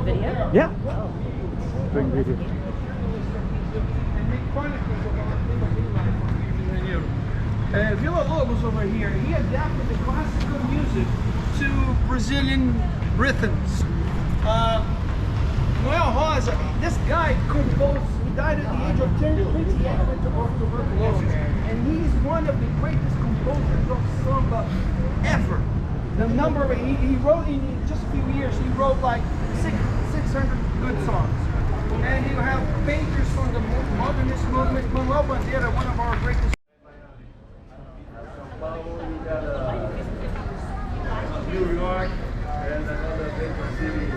video? Yeah. Doing video. Villa Lobos over here, he adapted the classical music to Brazilian rhythms. Noel Rosa, this guy composed, he died at the age of 28 of tuberculosis, and he's one of the greatest composers of samba ever. The number of, he wrote in just a few years, he wrote like 600 good songs. And you have painters from the modernist movement, Manuel Bandeira, one of our greatest. New York and another big city.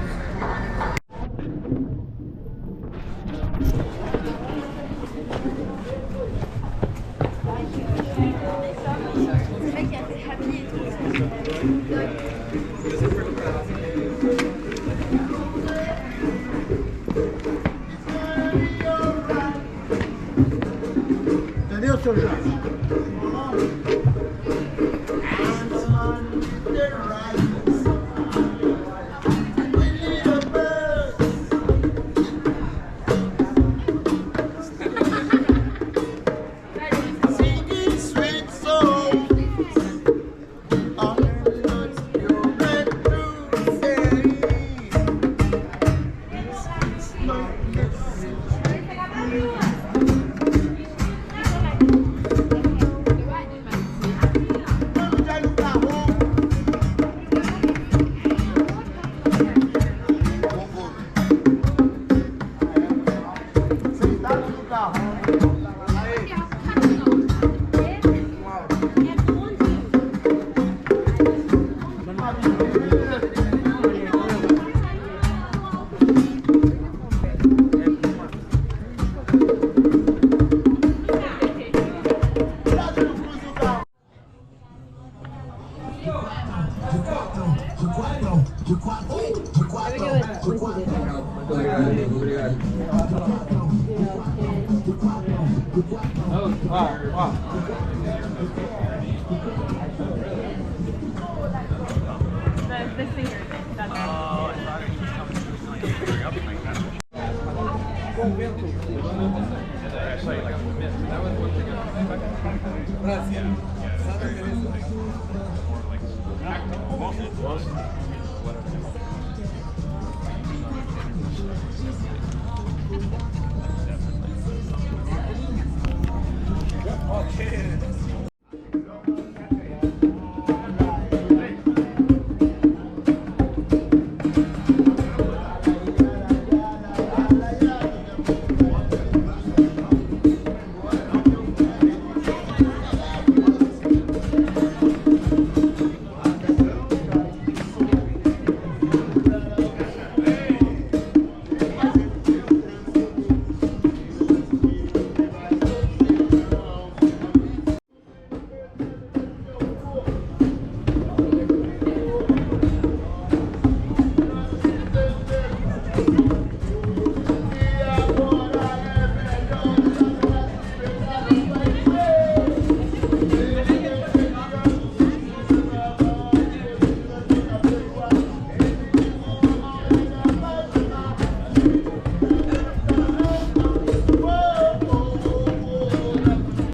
Entendeu, seu Jorge? The singer thing. That's